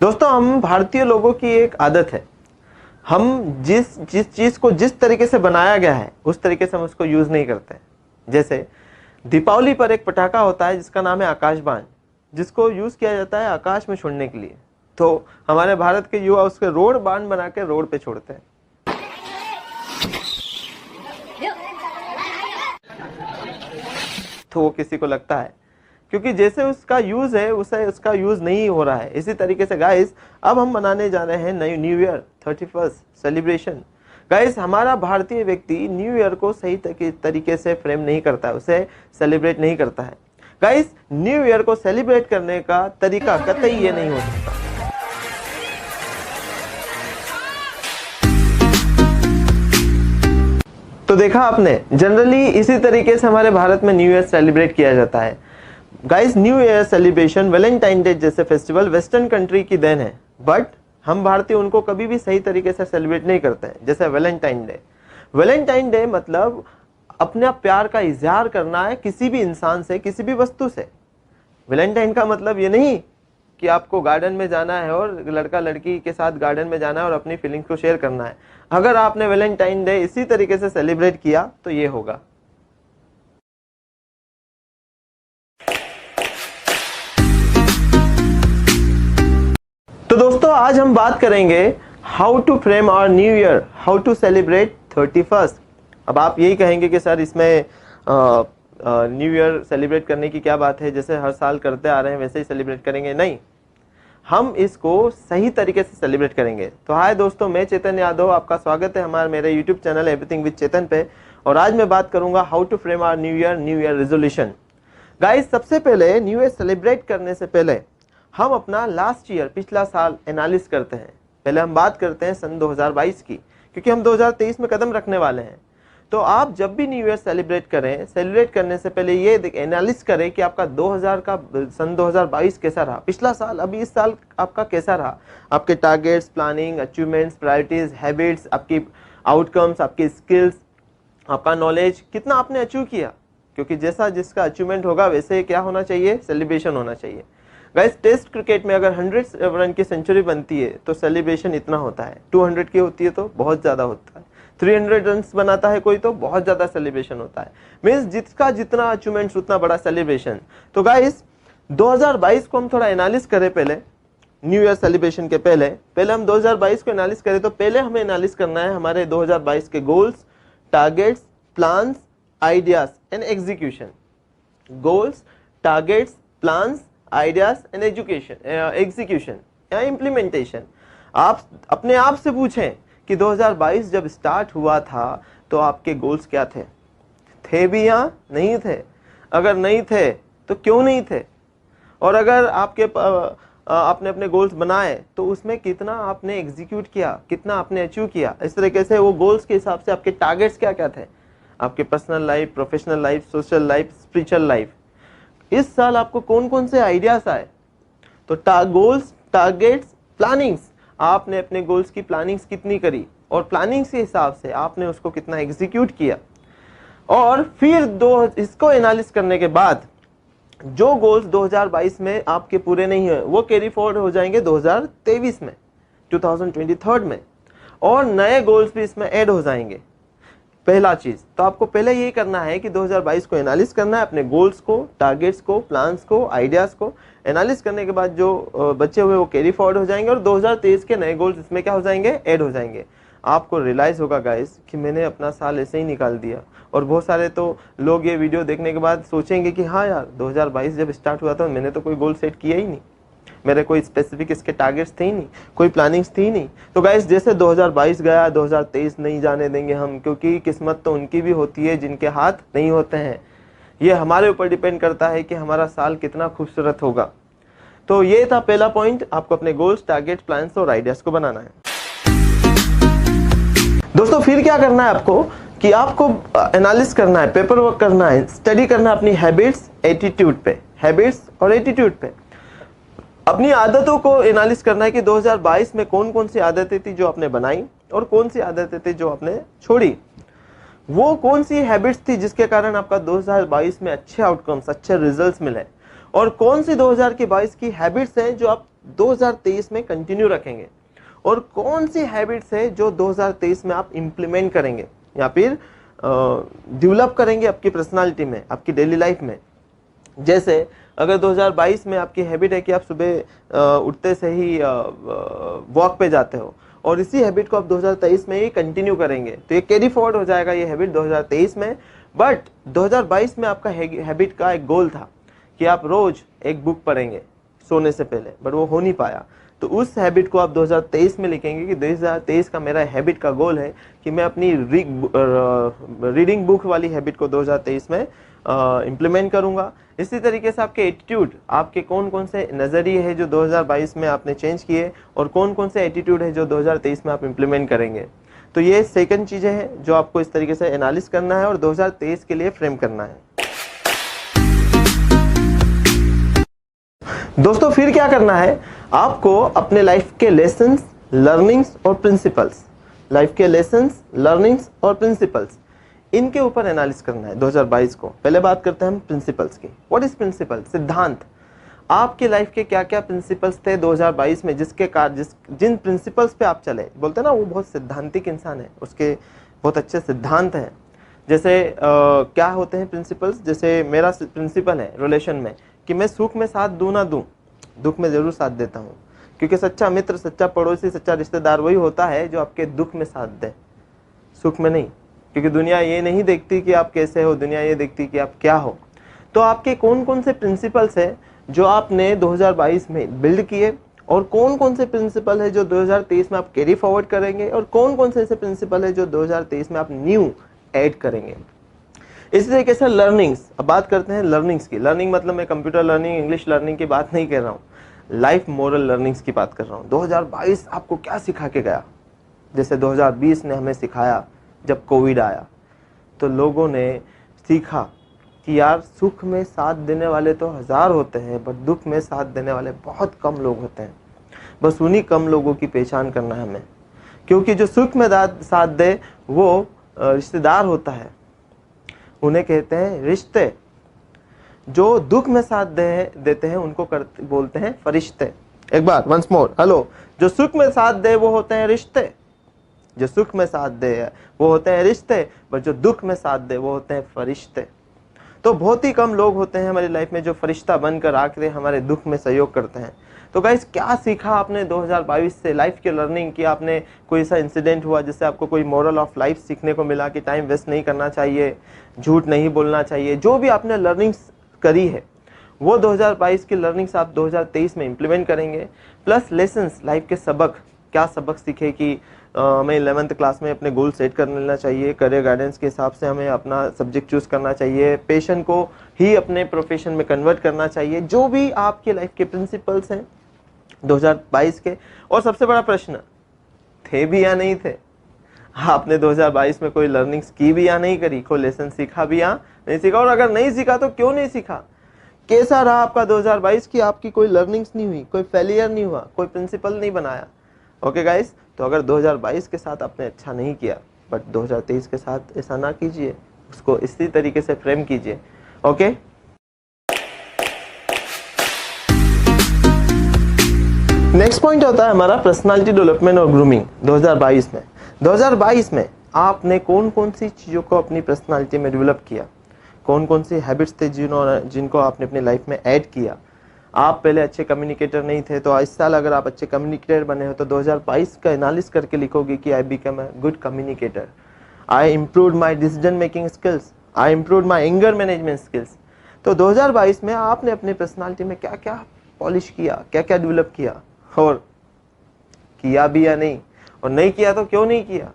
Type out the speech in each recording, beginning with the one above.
दोस्तों, हम भारतीय लोगों की एक आदत है, हम जिस जिस चीज को जिस तरीके से बनाया गया है उस तरीके से हम उसको यूज नहीं करते हैं। जैसे दीपावली पर एक पटाखा होता है जिसका नाम है आकाशबाण, जिसको यूज किया जाता है आकाश में छोड़ने के लिए। तो हमारे भारत के युवा उसके रोड बाण बना के रोड पे छोड़ते हैं। तो वो किसी को लगता है क्योंकि जैसे उसका यूज है उसे उसका यूज नहीं हो रहा है। इसी तरीके से गाइस, अब हम मनाने जा रहे हैं new year 31st celebration. Guys, हमारा भारतीय व्यक्ति न्यू ईयर को सही तरीके से फ्रेम नहीं करता है, उसे सेलिब्रेट नहीं करता है। गाइस, न्यू ईयर को सेलिब्रेट करने का तरीका कतई ये नहीं हो सकता। तो देखा आपने, जनरली इसी तरीके से हमारे भारत में न्यू ईयर सेलिब्रेट किया जाता है। Guys, new year celebration, Valentine day जैसे फेस्टिवल वेस्टर्न कंट्री की देन है, बट हम भारतीय उनको कभी भी सही तरीके से सेलिब्रेट नहीं करते हैं। जैसे वैलेंटाइन डे, वैलेंटाइन डे मतलब अपने प्यार का इजहार करना है किसी भी इंसान से, किसी भी वस्तु से। वैलेंटाइन का मतलब ये नहीं कि आपको गार्डन में जाना है और लड़का लड़की के साथ गार्डन में जाना है और अपनी फीलिंग्स को शेयर करना है। अगर आपने वैलेंटाइन डे इसी तरीके से सेलिब्रेट किया तो ये होगा। तो दोस्तों, आज हम बात करेंगे how to frame our new year, how to celebrate 31st। अब आप यही कहेंगे कि सर इसमें न्यू ईयर सेलिब्रेट करने की क्या बात है, जैसे हर साल करते आ रहे हैं वैसे ही सेलिब्रेट करेंगे। नहीं, हम इसको सही तरीके से सेलिब्रेट करेंगे। तो हाय दोस्तों, मैं चेतन यादव, आपका स्वागत है मेरे YouTube channel everything with Chetan पे। और आज मैं बात करूंगा how to frame our new year resolution. Guys, सबसे पहले न्यू ईयर सेलिब्रेट करने से पहले हम अपना लास्ट ईयर, पिछला साल एनालिस करते हैं। पहले हम बात करते हैं सन 2022 की, क्योंकि हम 2023 में कदम रखने वाले हैं। तो आप जब भी न्यू ईयर सेलिब्रेट करें, सेलिब्रेट करने से पहले ये एनालिस करें कि आपका सन 2022 कैसा रहा, पिछला साल, अभी इस साल आपका कैसा रहा। आपके targets, planning, achievements, priorities, habits, आपकी आउटकम्स, आपकी स्किल्स, आपका नॉलेज, कितना आपने अचीव किया। क्योंकि जैसा जिसका अचीवमेंट होगा वैसे क्या होना चाहिए, सेलिब्रेशन होना चाहिए। गाइस, टेस्ट क्रिकेट में अगर 100 रन की सेंचुरी बनती है तो सेलिब्रेशन इतना होता है, 200 की होती है तो बहुत ज्यादा होता है, 300 रन बनाता है कोई तो बहुत ज्यादा सेलिब्रेशन होता है। मींस जिसका जितना अचीवमेंट उतना बड़ा सेलिब्रेशन। तो गाइस, 2022 को हम थोड़ा एनालिस करें। पहले न्यू ईयर सेलिब्रेशन के पहले हम 2022 को एनालिस करें। तो पहले हमें एनालिस करना है हमारे 2022 के goals, targets, plans, ideas and execution. Goals, targets, plans, ideas and execution या इम्प्लीमेंटेशन। आप अपने आप से पूछें कि 2022 जब स्टार्ट हुआ था तो आपके गोल्स क्या थे भी या नहीं थे। अगर नहीं थे तो क्यों नहीं थे, और अगर आपने अपने गोल्स बनाए तो उसमें कितना आपने एग्जीक्यूट किया, कितना आपने अचीव किया। इस तरीके से वो गोल्स के हिसाब से आपके टारगेट्स क्या क्या थे, आपके personal life, professional life, social life, spiritual life. इस साल आपको कौन कौन से आइडियाज आए। तो गोल्स, टारगेट्स, प्लानिंग्स, आपने अपने गोल्स की प्लानिंग्स कितनी करी और प्लानिंग्स के हिसाब से आपने उसको कितना एग्जीक्यूट किया। और फिर इसको एनालिस करने के बाद जो गोल्स 2022 में आपके पूरे नहीं हुए वो कैरी फॉरवर्ड हो जाएंगे 2023 में, 2023 में, और नए गोल्स भी इसमें ऐड हो जाएंगे। पहला चीज तो आपको पहले यही करना है कि 2022 को एनालिस करना है, अपने गोल्स को, टारगेट्स को, प्लान्स को, आइडियाज को एनालिस करने के बाद जो बचे हुए वो कैरी फॉरवर्ड हो जाएंगे और 2023 के नए गोल्स इसमें क्या हो जाएंगे, ऐड हो जाएंगे। आपको रियलाइज होगा गाइस कि मैंने अपना साल ऐसे ही निकाल दिया। और बहुत सारे तो लोग ये वीडियो देखने के बाद सोचेंगे कि हाँ यार, 2022 जब स्टार्ट हुआ था मैंने तो कोई गोल सेट किया ही नहीं, मेरे कोई स्पेसिफिक इसके टारगेट्स थे ही नहीं, कोई प्लानिंग्स थी ही नहीं। तो गाइस, जैसे 2022 गया, 2023 नहीं जाने देंगे हम, क्योंकि किस्मत तो उनकी भी होती है जिनके हाथ नहीं होते हैं। ये हमारे ऊपर डिपेंड करता है कि हमारा साल कितना खूबसूरत होगा। तो ये था पहला पॉइंट, आपको अपने गोल्स, टारगेट्स, प्लान्स और आइडियाज को बनाना है। दोस्तों, फिर क्या करना है आपको कि आपको एनालिस करना है, पेपर वर्क करना है, स्टडी करना है अपनी हैबिट्स, एटीट्यूड पे, हैबिट्स और एटीट्यूड पे। अपनी आदतों को एनालिस करना है कि 2022 में कौन कौन सी आदतें थी जो आपने बनाई और कौन सी आदतें थी जो आपने छोड़ी। वो कौन सी हैबिट्स थी जिसके कारण आपका 2022 में अच्छे आउटकम्स, अच्छे रिजल्ट्स मिले, और कौन सी 2022 की हैबिट्स हैं जो आप 2023 में कंटिन्यू रखेंगे, और कौन सी हैबिट्स है जो 2023 में आप इंप्लीमेंट करेंगे या फिर डेवलप करेंगे आपकी पर्सनालिटी में, आपकी डेली लाइफ में। जैसे अगर 2022 में आपकी हैबिट है कि आप सुबह उठते से ही वॉक पे जाते हो, और इसी हैबिट को आप 2023 में ही कंटिन्यू करेंगे, तो ये कैरी फॉरवर्ड हो जाएगा ये हैबिट 2023 में। बट 2022 में आपका हैबिट का एक गोल था कि आप रोज एक बुक पढ़ेंगे सोने से पहले, बट वो हो नहीं पाया। तो उस हैबिट को आप 2023 में लिखेंगे कि 2023 का मेरा हैबिट का गोल है कि मैं अपनी रीडिंग बुक वाली हैबिट को 2023 में इम्प्लीमेंट करूंगा। इसी तरीके से आपके एटीट्यूड, आपके कौन कौन से नज़रिए हैं जो 2022 में आपने चेंज किए, और कौन कौन से एटीट्यूड है जो 2023 में आप इम्प्लीमेंट करेंगे। तो ये सेकंड चीज़ें हैं जो आपको इस तरीके से एनालिसिस करना है और 2023 के लिए फ्रेम करना है। दोस्तों फिर क्या करना है, आपको अपने लाइफ के लेसन्स, लर्निंग्स और प्रिंसिपल्स, लाइफ के लेसन्स, लर्निंग्स और प्रिंसिपल्स, इनके ऊपर एनालिसिस करना है 2022 को। पहले बात करते हैं हम प्रिंसिपल्स की। What is principle? सिद्धांत। आपके लाइफ के क्या क्या प्रिंसिपल्स थे 2022 में, जिन प्रिंसिपल्स पे आप चले। बोलते हैं ना वो बहुत सिद्धांतिक इंसान है, उसके बहुत अच्छे सिद्धांत हैं। जैसे क्या होते हैं प्रिंसिपल्स? जैसे मेरा प्रिंसिपल है रिलेशन में कि मैं सुख में साथ दूं ना दूं, दुख में जरूर साथ देता हूँ, क्योंकि सच्चा मित्र, सच्चा पड़ोसी, सच्चा रिश्तेदार वही होता है जो आपके दुख में साथ दे, सुख में नहीं। क्योंकि दुनिया ये नहीं देखती कि आप कैसे हो, दुनिया ये देखती कि आप क्या हो। तो आपके कौन कौन से प्रिंसिपल्स है जो आपने 2022 में बिल्ड किए, और कौन कौन से प्रिंसिपल है जो 2023 में आप कैरी फॉरवर्ड करेंगे, और कौन कौन से ऐसे प्रिंसिपल है जो 2023 में आप न्यू ऐड करेंगे। इसी तरीके से लर्निंग्स। अब बात करते हैं लर्निंग्स की। लर्निंग मतलब मैं कंप्यूटर लर्निंग, इंग्लिश लर्निंग की बात नहीं कर रहा हूँ, लाइफ मोरल लर्निंग्स की बात कर रहा हूँ। 2022 आपको क्या सिखा के गया? जैसे 2020 ने हमें सिखाया, जब कोविड आया तो लोगों ने सीखा कि यार सुख में साथ देने वाले तो हजार होते हैं, बट दुख में साथ देने वाले बहुत कम लोग होते हैं। बस उन्हीं कम लोगों की पहचान करना है हमें, क्योंकि जो सुख में साथ दे वो रिश्तेदार होता है, उन्हें कहते हैं रिश्ते। जो दुख में साथ देते हैं उनको बोलते हैं फरिश्ते। एक बार वंस मोर, हेलो। जो सुख में साथ दे वो होते हैं रिश्ते, जो सुख में साथ दे वो होते हैं रिश्ते, पर जो दुख में साथ दे वो होते हैं फरिश्ते। तो बहुत ही कम लोग होते हैं हमारी लाइफ में जो फरिश्ता बनकर आकर हमारे दुख में सहयोग करते हैं। तो गाइस क्या सीखा आपने 2022 से? लाइफ की लर्निंग की आपने, कोई ऐसा इंसिडेंट हुआ जिससे आपको कोई मोरल ऑफ लाइफ सीखने को मिला कि टाइम वेस्ट नहीं करना चाहिए, झूठ नहीं बोलना चाहिए। जो भी आपने लर्निंग्स करी है वो 2022 की लर्निंग्स आप 2023 में इम्प्लीमेंट करेंगे। प्लस लेसन्स, लाइफ के सबक, क्या सबक सीखे कि हमें 11th क्लास में अपने गोल सेट कर लेना चाहिए, करियर गाइडेंस के हिसाब से हमें अपना सब्जेक्ट चूज करना चाहिए, पैशन को ही अपने प्रोफेशन में कन्वर्ट करना चाहिए। जो भी आपके लाइफ के प्रिंसिपल्स हैं 2022 के। और सबसे बड़ा प्रश्न, थे भी या नहीं थे? आपने 2022 में कोई लर्निंग्स की भी या नहीं करी, कोई लेसन सीखा भी या नहीं सीखा, और अगर नहीं सीखा तो क्यों नहीं सीखा? कैसा रहा आपका 2022 की आपकी कोई लर्निंग्स नहीं हुई, कोई फेलियर नहीं हुआ, कोई प्रिंसिपल नहीं बनाया। ओके गाइस, तो अगर 2022 के साथ आपने अच्छा नहीं किया, बट 2023 के साथ ऐसा ना कीजिए, उसको इसी तरीके से फ्रेम कीजिए। ओके, नेक्स्ट पॉइंट होता है हमारा पर्सनालिटी डेवलपमेंट और ग्रूमिंग 2022 में। 2022 में आपने कौन कौन सी चीज़ों को अपनी पर्सनालिटी में डेवलप किया, कौन कौन सी हैबिट्स थे जिनको आपने अपनी लाइफ में ऐड किया। आप पहले अच्छे कम्युनिकेटर नहीं थे, तो इस साल अगर आप अच्छे कम्युनिकेटर बने हो तो 2022 का एनालिसिस करके लिखोगे कि I become a good communicator, I improve my decision making skills, I improve my anger management skills. तो 2022 में आपने अपनी पर्सनालिटी में क्या क्या पॉलिश किया, क्या क्या डेवलप किया, और किया भी या नहीं, और नहीं किया तो क्यों नहीं किया?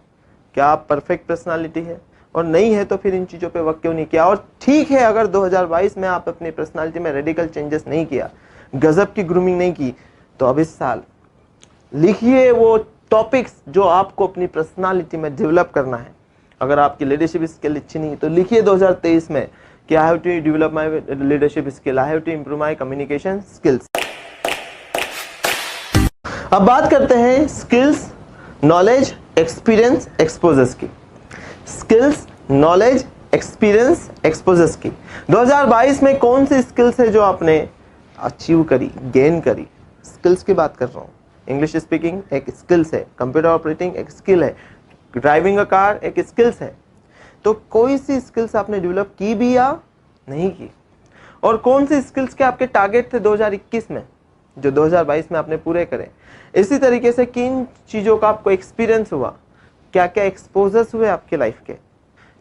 क्या आप परफेक्ट पर्सनालिटी है? और नहीं है तो फिर इन चीज़ों पे वर्क क्यों नहीं किया? और ठीक है, अगर 2022 में आप अपनी पर्सनालिटी में रेडिकल चेंजेस नहीं किया, गजब की ग्रूमिंग नहीं की, तो अब इस साल लिखिए वो टॉपिक्स जो आपको अपनी पर्सनालिटी में डेवलप करना है। अगर आपकी लीडरशिप स्किल अच्छी नहीं तो लिखिए 2023 में कि I have to develop my leadership skill, I have to improve my communication skills. अब बात करते हैं स्किल्स, नॉलेज, एक्सपीरियंस, एक्सपोजर्स की। स्किल्स, नॉलेज, एक्सपीरियंस, एक्सपोजर्स की 2022 में कौन सी स्किल्स है जो आपने अचीव करी, गेन करी, स्किल्स की बात कर रहा हूँ। इंग्लिश स्पीकिंग एक स्किल्स है, कंप्यूटर ऑपरेटिंग एक स्किल है, ड्राइविंग अ कार एक स्किल्स है। तो कोई सी स्किल्स आपने डेवलप की भी या नहीं की, और कौन सी स्किल्स के आपके टारगेट थे 2021 में जो 2022 में आपने पूरे करे। इसी तरीके से किन चीज़ों का आपको एक्सपीरियंस हुआ, क्या क्या एक्सपोजर्स हुए आपके लाइफ के।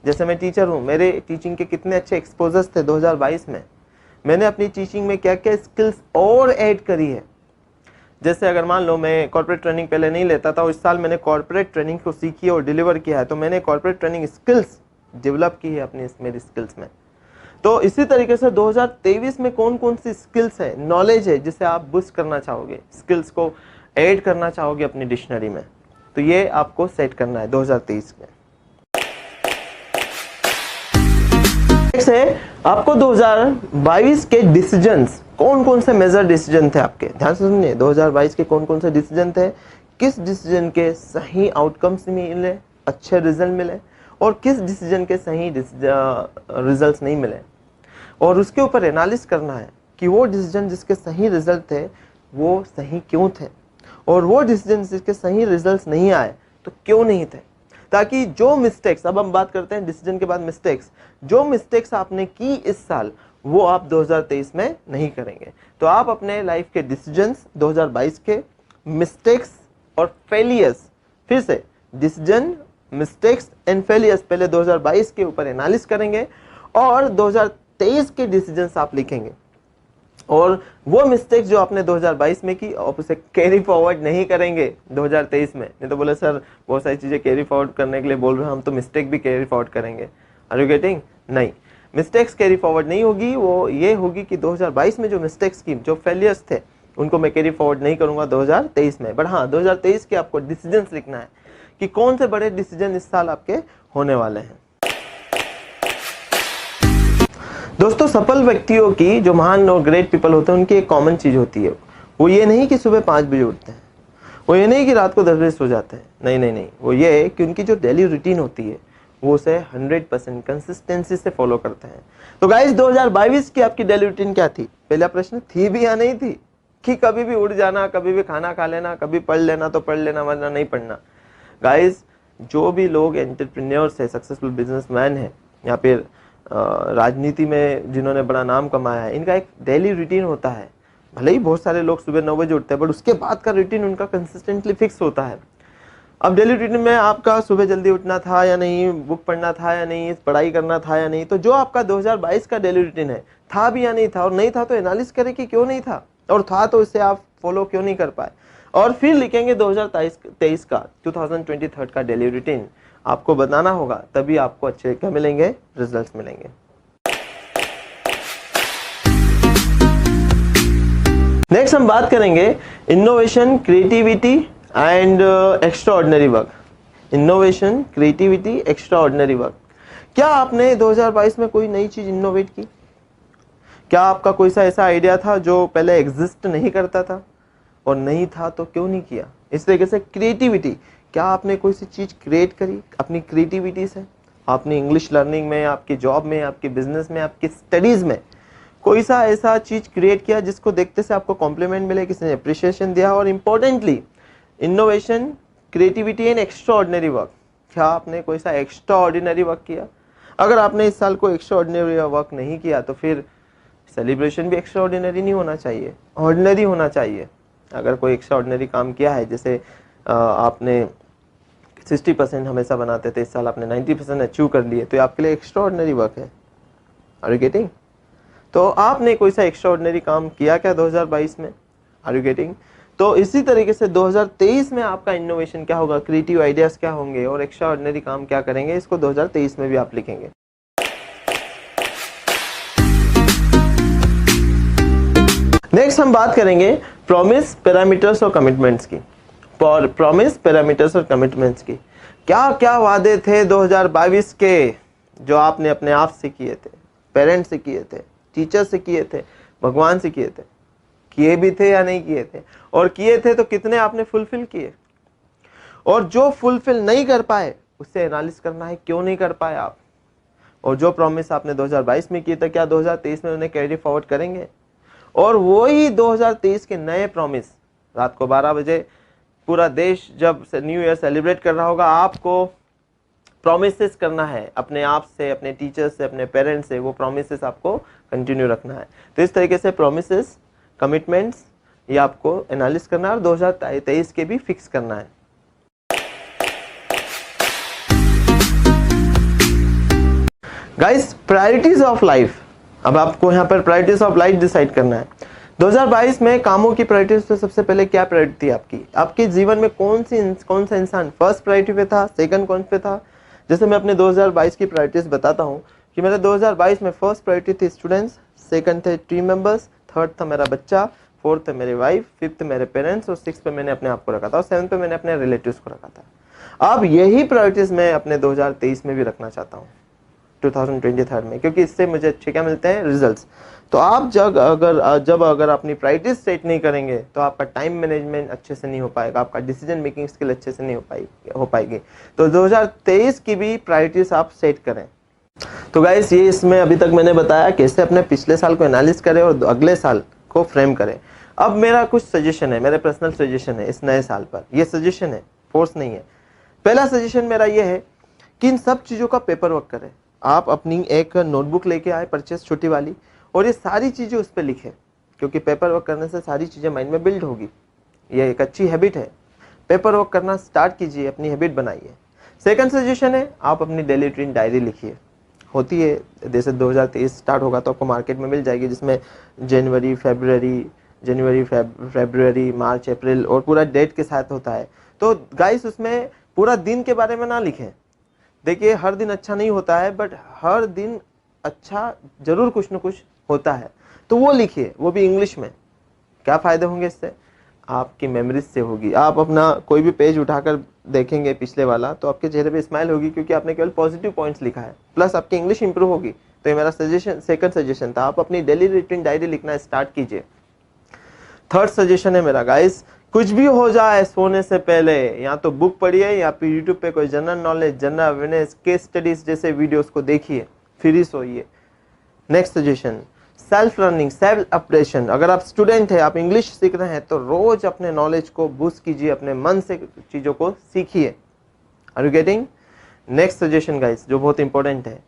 जैसे मैं टीचर हूँ, मेरे टीचिंग के कितने अच्छे एक्सपोजर्स थे 2022 में, मैंने अपनी टीचिंग में क्या क्या स्किल्स और ऐड करी है। जैसे अगर मान लो मैं कॉर्पोरेट ट्रेनिंग पहले नहीं लेता था और इस साल मैंने कॉर्पोरेट ट्रेनिंग को सीखी और डिलीवर किया है, तो मैंने कॉर्पोरेट ट्रेनिंग स्किल्स डेवलप की है अपनी मेरी स्किल्स में। तो इसी तरीके से 2023 में कौन कौन सी स्किल्स है, नॉलेज है जिसे आप बूस्ट करना चाहोगे, स्किल्स को ऐड करना चाहोगे अपनी डिक्शनरी में, तो ये आपको सेट करना है 2023 में। नेक्स्ट है आपको 2022 के डिसीजंस, कौन कौन से मेजर डिसीजन थे आपके, ध्यान से सुनिए। 2022 के कौन कौन से डिसीजन थे, किस डिसीजन के सही आउटकम्स मिले, अच्छे रिजल्ट मिले, और किस डिसीजन के सही रिजल्ट्स नहीं मिले, और उसके ऊपर एनालिसिस करना है कि वो डिसीजन जिसके सही रिजल्ट थे वो सही क्यों थे, और वो डिसीजन जिसके सही रिजल्ट्स नहीं आए तो क्यों नहीं थे, ताकि जो मिस्टेक्स, अब हम बात करते हैं डिसीजन के बाद मिस्टेक्स, जो मिस्टेक्स आपने की इस साल वो आप 2023 में नहीं करेंगे। तो आप अपने लाइफ के डिसीजंस 2022 के, मिस्टेक्स और फेलियर्स, फिर से डिसीजन, मिस्टेक्स एंड फेलियर्स पहले 2022 के ऊपर एनालिसिस करेंगे, और 2023 के डिसीजंस आप लिखेंगे, और वो मिस्टेक्स जो आपने 2022 में की आप उसे कैरी फॉरवर्ड नहीं करेंगे 2023 में। नहीं तो बोले सर बहुत सारी चीजें कैरी फॉरवर्ड करने के लिए बोल रहे हैं, हम तो मिस्टेक भी कैरी फॉरवर्ड करेंगे। Are you getting? नहीं, मिस्टेक्स कैरी फॉरवर्ड नहीं होगी, वो ये होगी कि 2022 में जो मिस्टेक्स की, जो फेलियर्स थे, उनको मैं कैरी फॉरवर्ड नहीं करूंगा 2023 में। बट हाँ, 2023 के आपको डिसीजंस लिखना है कि कौन से बड़े डिसीजन इस साल आपके होने वाले हैं। दोस्तों, सफल व्यक्तियों की, जो महान और ग्रेट पीपल होते हैं, उनकी एक कॉमन चीज होती है, वो ये नहीं कि सुबह 5 बजे उठते हैं, वो ये नहीं कि रात को 10 बजे सो जाते हैं, नहीं नहीं नहीं, वो ये है कि उनकी जो डेली रूटीन होती है वो उसे 100% कंसिस्टेंसी से फॉलो करते हैं। तो गाइस, 2022 की आपकी डेली रूटीन क्या थी? पहला प्रश्न, थी भी या नहीं थी? कि कभी भी उठ जाना, कभी भी खाना खा लेना, कभी पढ़ लेना तो पढ़ लेना वरना नहीं पढ़ना। गाइस, जो भी लोग एंटरप्रेन्योर्स है, सक्सेसफुल बिजनेसमैन है, या फिर राजनीति में जिन्होंने बड़ा नाम कमाया है, इनका एक डेली रूटीन होता है। भले ही बहुत सारे लोग सुबह 9 बजे उठते हैं, बट उसके बाद का रूटीन उनका कंसिस्टेंटली फिक्स होता है। अब डेली रूटीन में आपका सुबह जल्दी उठना था या नहीं, बुक पढ़ना था या नहीं, पढ़ाई करना था या नहीं, तो जो आपका 2022 का डेली रूटीन है, था भी या नहीं था, और नहीं था तो एनालिसिस करें कि क्यों नहीं था, और था तो इसे आप फॉलो क्यों नहीं कर पाए, और फिर लिखेंगे 2023 का 2023 का डेली रूटीन आपको बताना होगा, तभी आपको अच्छे क्या मिलेंगे, रिजल्ट्स मिलेंगे। नेक्स्ट हम बात करेंगे innovation, creativity and extra ordinary work. Innovation, creativity, extra ordinary work. क्या आपने 2022 में कोई नई चीज इनोवेट की? क्या आपका कोई सा ऐसा आइडिया था जो पहले एग्जिस्ट नहीं करता था, और नहीं था तो क्यों नहीं किया? इस तरीके से क्रिएटिविटी, क्या आपने कोई सी चीज क्रिएट करी अपनी क्रिएटिविटी से? आपने इंग्लिश लर्निंग में, आपकी जॉब में, आपके बिजनेस में, आपकी स्टडीज में कोई सा ऐसा चीज क्रिएट किया जिसको देखते से आपको कॉम्प्लीमेंट मिले, किसी ने अप्रिशिएशन दिया? और importantly, innovation, creativity and extra ordinary work, क्या आपने कोई सा एक्स्ट्रा ऑर्डिनरी वर्क किया? अगर आपने इस साल कोई एक्स्ट्रा ऑर्डिनरी वर्क नहीं किया तो फिर सेलिब्रेशन भी एक्स्ट्रा ऑर्डिनरी नहीं होना चाहिए, ऑर्डिनरी होना चाहिए। अगर कोई एक्स्ट्रा ऑर्डिनरी काम किया है, जैसे आपने 60% हमेशा बनाते थे, इस साल आपने 90% अचीव कर लिए, तो आपके लिए एक्स्ट्रा ऑर्डिनरी वर्क है। Are you getting? तो आपने कोई सा एक्स्ट्रा ऑर्डिनरी काम किया क्या 2022 में? Are you getting? तो इसी तरीके से 2023 में आपका इनोवेशन क्या होगा, क्रिएटिव आइडियाज क्या होंगे, और एक्स्ट्रा ऑर्डिनरी काम क्या करेंगे, इसको 2023 में भी आप लिखेंगे। नेक्स्ट हम बात करेंगे प्रॉमिस, पैरामीटर्स और कमिटमेंट्स की। प्रॉमिस, पैरामीटर्स और कमिटमेंट्स की, क्या क्या वादे थे 2022 के जो आपने अपने आप से किए थे, पेरेंट्स से किए थे, टीचर से किए थे, भगवान से किए थे? किए भी थे या नहीं किए थे? और किए थे तो कितने आपने फुलफिल किए? और जो फुलफिल नहीं कर पाए उससे एनालिसिस करना है, क्यों नहीं कर पाए आप? और जो प्रॉमिस आपने 2022 में किए थे, क्या 2023 में उन्हें कैरी फॉरवर्ड करेंगे? और वही 2023 के नए प्रॉमिस रात को 12 बजे पूरा देश जब न्यू ईयर सेलिब्रेट कर रहा होगा, आपको प्रॉमिसेस करना है अपने आप से, अपने टीचर्स से, अपने पेरेंट्स से। वो प्रॉमिसेस आपको कंटिन्यू रखना है। तो इस तरीके से प्रॉमिसेस, कमिटमेंट्स ये आपको एनालिसिस करना है और 2023 के भी फिक्स करना है। गाइस, प्रायोरिटीज ऑफ लाइफ, अब आपको यहाँ पर प्रायोरिटीज ऑफ लाइफ डिसाइड करना है। 2022 में कामों की प्रायोरिटीज पे सबसे पहले क्या प्रायोरिटी थी आपकी? आपके जीवन में कौन सा इंसान फर्स्ट प्रायोरिटी पे था, सेकंड कौन पे था? जैसे मैं अपने 2022 की प्रायोरिटीज बताता हूँ कि मेरे 2022 में फर्स्ट प्रायोरिटी थी स्टूडेंट्स, सेकंड थे टीम मेंबर्स, थर्ड था मेरा बच्चा, फोर्थ थे मेरे वाइफ, फिफ्थ मेरे पेरेंट्स और सिक्स पे मैंने अपने आप को रखा था और सेवंथ पे मैंने अपने रिलेटिव्स को रखा था। अब यही प्रायोरिटीज मैं अपने 2023 में भी रखना चाहता हूँ 2023 में, क्योंकि इससे मुझे अच्छे क्या मिलते हैं, रिजल्ट्स। तो आप जब अगर अपनी प्रायोरिटीज सेट नहीं करेंगे तो आपका टाइम मैनेजमेंट अच्छे से नहीं हो पाएगा, आपका डिसीजन मेकिंग स्किल अच्छे से नहीं हो पाएगी। तो 2023 की भी प्रायोरिटीज आप सेट करें। तो गाइस, ये इसमें अभी तक मैंने बताया कैसे अपने पिछले साल को एनालिसिस करें और अगले साल को फ्रेम करें। अब मेरा कुछ सजेशन है, मेरे पर्सनल सजेशन है इस नए साल पर। ये सजेशन है, फोर्स नहीं है। पहला सजेशन मेरा ये है कि इन सब चीज़ों का पेपर वर्क करें। आप अपनी एक नोटबुक लेके आए, परचेस छोटी वाली, और ये सारी चीज़ें उस पर लिखें, क्योंकि पेपर वर्क करने से सारी चीज़ें माइंड में बिल्ड होगी। ये एक अच्छी हैबिट है। पेपर वर्क करना स्टार्ट कीजिए, अपनी हैबिट बनाइए। सेकंड सजेशन है, आप अपनी डेली रूटीन डायरी लिखिए। होती है, जैसे 2023 स्टार्ट होगा तो आपको मार्केट में मिल जाएगी, जिसमें जनवरी, फरवरी, मार्च, अप्रैल और पूरा डेट के साथ होता है। तो गाइस, उसमें पूरा दिन के बारे में ना लिखें। देखिए, हर दिन अच्छा नहीं होता है, बट हर दिन अच्छा जरूर कुछ न कुछ होता है, तो वो लिखिए, वो भी इंग्लिश में। क्या फायदे होंगे इससे? आपकी मेमोरीज से होगी। आप अपना कोई भी पेज उठाकर देखेंगे पिछले वाला, तो आपके चेहरे पे स्माइल होगी, क्योंकि आपने केवल पॉजिटिव पॉइंट्स लिखा है, प्लस आपकी इंग्लिश इंप्रूव होगी। तो ये मेरा सजेशन, सेकंड सजेशन था। आप अपनी डेली रूटीन डायरी लिखना स्टार्ट कीजिए। थर्ड सजेशन है मेरा, गाइस, कुछ भी हो जाए सोने से पहले या तो बुक पढ़िए या फिर यूट्यूब पे कोई general knowledge, general awareness, case studies जैसे वीडियोस को देखिए, फिर ही सोइए। Next suggestion, self learning, self updation. अगर आप स्टूडेंट है, आप इंग्लिश सीख रहे हैं, तो रोज अपने नॉलेज को बूस्ट कीजिए, अपने मन से चीजों को सीखिए। Are you getting? Next suggestion guys, जो बहुत इंपॉर्टेंट है,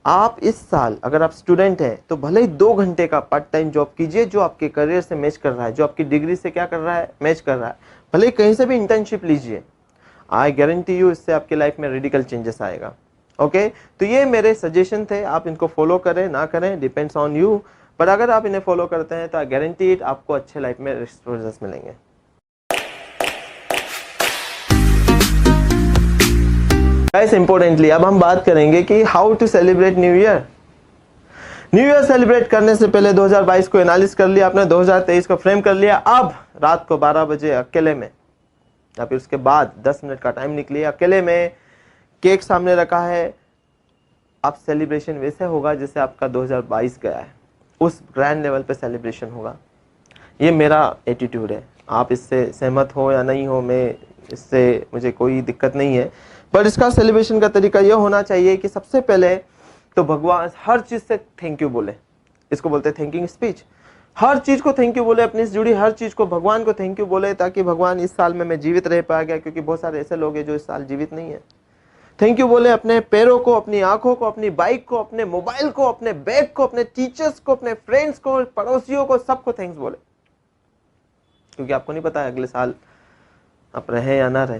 आप इस साल अगर आप स्टूडेंट हैं तो भले ही 2 घंटे का पार्ट टाइम जॉब कीजिए जो आपके करियर से मैच कर रहा है, जो आपकी डिग्री से क्या कर रहा है, मैच कर रहा है। भले ही कहीं से भी इंटर्नशिप लीजिए, आई गारंटी यू इससे आपके लाइफ में रेडिकल चेंजेस आएगा। ओके, तो ये मेरे सजेशन थे। आप इनको फॉलो करें ना करें, डिपेंड्स ऑन यू, बट अगर आप इन्हें फॉलो करते हैं तो आई गारंटी इट आपको अच्छे लाइफ में रिजल्ट्स मिलेंगे। गाइस, इंपॉर्टेंटली अब हम बात करेंगे कि how to celebrate new year. New year celebrate करने से पहले 2022 को एनालिसिस कर लिया आपने, 2023 को फ्रेम कर लिया। अब रात को 12 बजे अकेले में या फिर उसके बाद 10 मिनट का टाइम निकलिए, अकेले में केक सामने रखा है। अब सेलिब्रेशन वैसे होगा जैसे आपका 2022 गया है, उस ग्रैंड लेवल पे सेलिब्रेशन होगा। ये मेरा एटीट्यूड है। आप इससे सहमत हो या नहीं हो, मैं इससे मुझे कोई दिक्कत नहीं है, पर इसका सेलिब्रेशन का तरीका यह होना चाहिए कि सबसे पहले तो भगवान हर चीज से थैंक यू बोले। इसको बोलते हैं थैंकिंग स्पीच। हर चीज को थैंक यू बोले, अपनी से जुड़ी हर चीज को भगवान को थैंक यू बोले, ताकि भगवान इस साल में मैं जीवित रह पाया गया, क्योंकि बहुत सारे ऐसे लोग हैं जो इस साल जीवित नहीं है। थैंक यू बोले अपने पैरों को, अपनी आंखों को, अपनी बाइक को, अपने मोबाइल को, अपने बैग को, अपने टीचर्स को, अपने फ्रेंड्स को, पड़ोसियों को, सबको थैंक्स बोले, क्योंकि आपको नहीं पता है अगले साल आप रहे या ना रहे।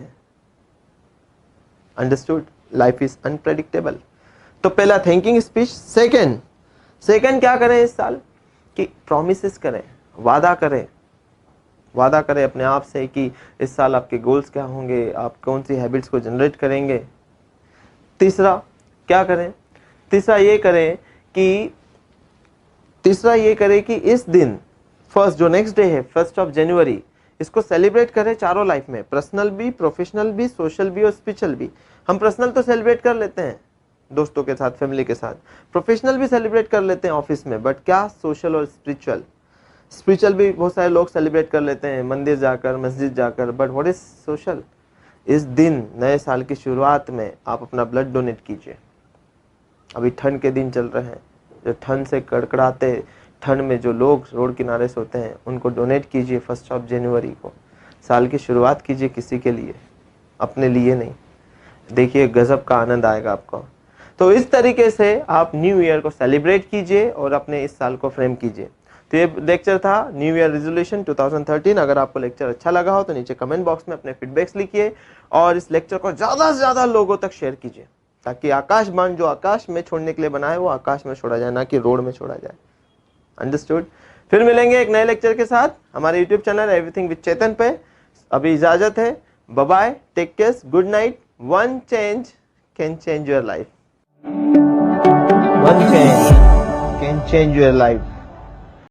अंडरस्टूड? Life is unpredictable. तो पहला थैंकिंग स्पीच। सेकंड क्या करें इस साल कि प्रॉमिसेस करें, वादा करें अपने आप से कि इस साल आपके गोल्स क्या होंगे, आप कौन सी हैबिट्स को जनरेट करेंगे। तीसरा क्या करें? तीसरा ये करें कि इस दिन फर्स्ट जो नेक्स्ट डे है 1 जनवरी, इसको सेलिब्रेट करें चारों लाइफ में, पर्सनल भी, प्रोफेशनल भी, सोशल भी और स्पिरिचुअल भी। हम पर्सनल तो सेलिब्रेट कर लेते हैं दोस्तों के साथ, फैमिली के साथ, प्रोफेशनल भी सेलिब्रेट कर लेते हैं ऑफिस में, बट क्या सोशल और स्पिरिचुअल भी बहुत सारे लोग सेलिब्रेट कर लेते हैं मंदिर जाकर, मस्जिद जाकर, बट व्हाट इज सोशल? इस दिन नए साल की शुरुआत में आप अपना ब्लड डोनेट कीजिए। अभी ठंड के दिन चल रहे हैं, जो ठंड से कड़कड़ाते ठंड में जो लोग रोड किनारे सोते हैं उनको डोनेट कीजिए 1 जनवरी को। साल की शुरुआत कीजिए किसी के लिए, अपने लिए नहीं। देखिए गजब का आनंद आएगा आपको। तो इस तरीके से आप न्यू ईयर को सेलिब्रेट कीजिए और अपने इस साल को फ्रेम कीजिए। तो ये लेक्चर था न्यू ईयर रेजोल्यूशन 2013। अगर आपको लेक्चर अच्छा लगा हो तो नीचे कमेंट बॉक्स में अपने फीडबैक्स लिखिए और इस लेक्चर को ज़्यादा से ज़्यादा लोगों तक शेयर कीजिए, ताकि आकाश बाण जो आकाश में छोड़ने के लिए बना है वो आकाश में छोड़ा जाए, ना कि रोड में छोड़ा जाए। अंडरस्टूड। फिर मिलेंगे एक नए लेक्चर के साथ हमारे YouTube channel everything with Chetan पे। अभी इजाजत है, bye bye, take care, good night. One change can change your life. One change can change your life.